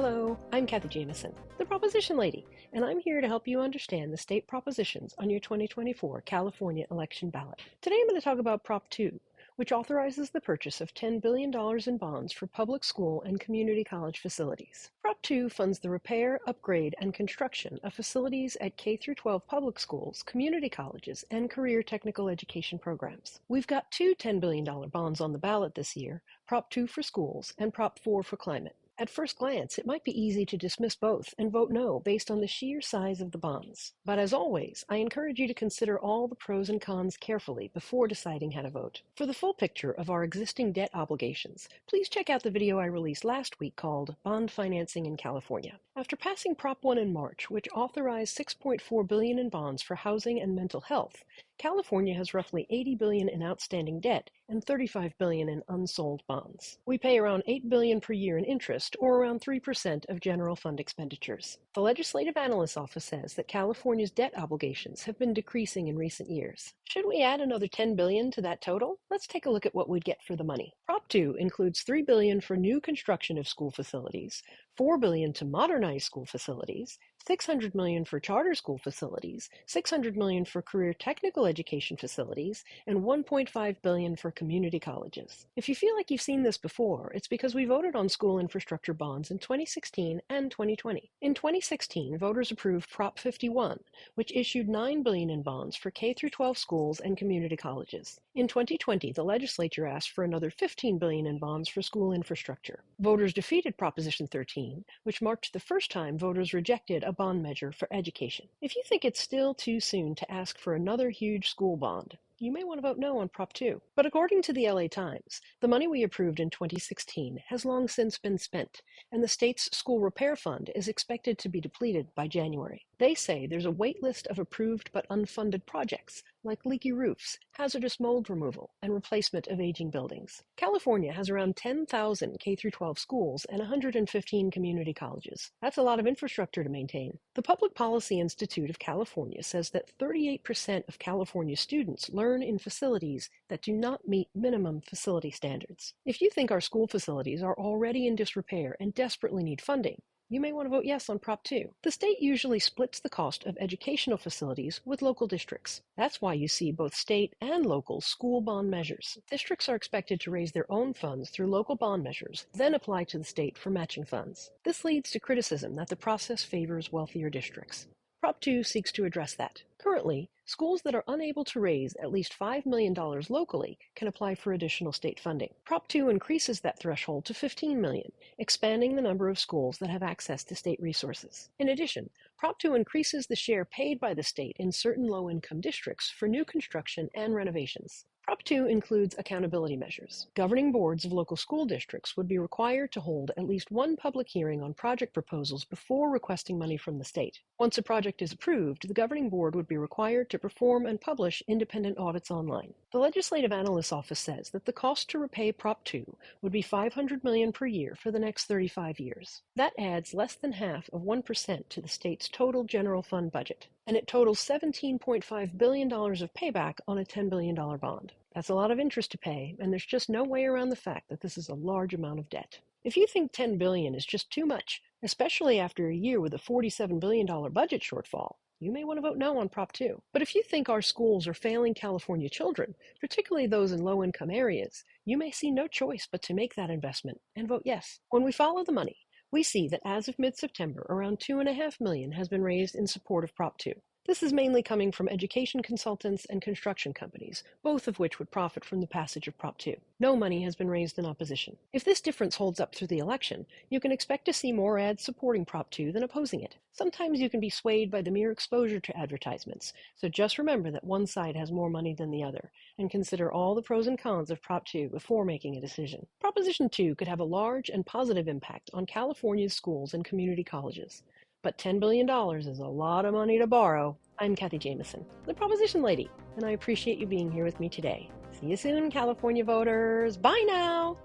Hello, I'm Kathy Jameson, the Proposition Lady, and I'm here to help you understand the state propositions on your 2024 California election ballot. Today I'm going to talk about Prop 2, which authorizes the purchase of $10 billion in bonds for public school and community college facilities. Prop 2 funds the repair, upgrade, and construction of facilities at K-12 public schools, community colleges, and career technical education programs. We've got two $10 billion bonds on the ballot this year, Prop 2 for schools and Prop 4 for climate. At first glance, it might be easy to dismiss both and vote no based on the sheer size of the bonds. But as always, I encourage you to consider all the pros and cons carefully before deciding how to vote. For the full picture of our existing debt obligations, please check out the video I released last week called Bond Financing in California. After passing Prop 1 in March, which authorized $6.4 billion in bonds for housing and mental health, California has roughly $80 billion in outstanding debt and $35 billion in unsold bonds. We pay around $8 billion per year in interest, or around 3% of general fund expenditures. The Legislative Analyst's Office says that California's debt obligations have been decreasing in recent years. Should we add another $10 billion to that total? Let's take a look at what we'd get for the money. Prop 2 includes $3 billion for new construction of school facilities, $4 billion to modernize school facilities, $600 million for charter school facilities, $600 million for career technical education facilities, and $1.5 billion for community colleges. If you feel like you've seen this before, it's because we voted on school infrastructure bonds in 2016 and 2020. In 2016, voters approved Prop 51, which issued $9 billion in bonds for K-12 schools and community colleges. In 2020, the legislature asked for another $15 billion in bonds for school infrastructure. Voters defeated Proposition 13, which marked the first time voters rejected a bond measure for education. If you think it's still too soon to ask for another huge school bond, you may want to vote no on Prop 2. But according to the LA Times, the money we approved in 2016 has long since been spent, and the state's school repair fund is expected to be depleted by January. They say there's a wait list of approved but unfunded projects, like leaky roofs, hazardous mold removal, and replacement of aging buildings. California has around 10,000 K-12 schools and 115 community colleges. That's a lot of infrastructure to maintain. The Public Policy Institute of California says that 38% of California students learn in facilities that do not meet minimum facility standards. If you think our school facilities are already in disrepair and desperately need funding, you may want to vote yes on Prop 2. The state usually splits the cost of educational facilities with local districts. That's why you see both state and local school bond measures. Districts are expected to raise their own funds through local bond measures, then apply to the state for matching funds. This leads to criticism that the process favors wealthier districts. Prop 2 seeks to address that. Currently, schools that are unable to raise at least $5 million locally can apply for additional state funding. Prop 2 increases that threshold to $15 million, expanding the number of schools that have access to state resources. In addition, Prop 2 increases the share paid by the state in certain low-income districts for new construction and renovations. Prop 2 includes accountability measures. Governing boards of local school districts would be required to hold at least one public hearing on project proposals before requesting money from the state. Once a project is approved, the governing board would be required to perform and publish independent audits online. The Legislative Analyst's Office says that the cost to repay Prop 2 would be $500 million per year for the next 35 years. That adds less than half of 1% to the state's total general fund budget, and it totals $17.5 billion of payback on a $10 billion bond. That's a lot of interest to pay, and there's just no way around the fact that this is a large amount of debt. If you think $10 billion is just too much, especially after a year with a $47 billion budget shortfall, you may want to vote no on Prop 2. But if you think our schools are failing California children, particularly those in low-income areas, you may see no choice but to make that investment and vote yes. When we follow the money, we see that as of mid-September, around $2.5 million has been raised in support of Prop 2. This is mainly coming from education consultants and construction companies, both of which would profit from the passage of Prop 2. No money has been raised in opposition. If this difference holds up through the election, you can expect to see more ads supporting Prop 2 than opposing it. Sometimes you can be swayed by the mere exposure to advertisements, so just remember that one side has more money than the other, and consider all the pros and cons of Prop 2 before making a decision. Proposition 2 could have a large and positive impact on California's schools and community colleges. But $10 billion is a lot of money to borrow. I'm Kathy Jameson, the Proposition Lady, and I appreciate you being here with me today. See you soon, California voters. Bye now!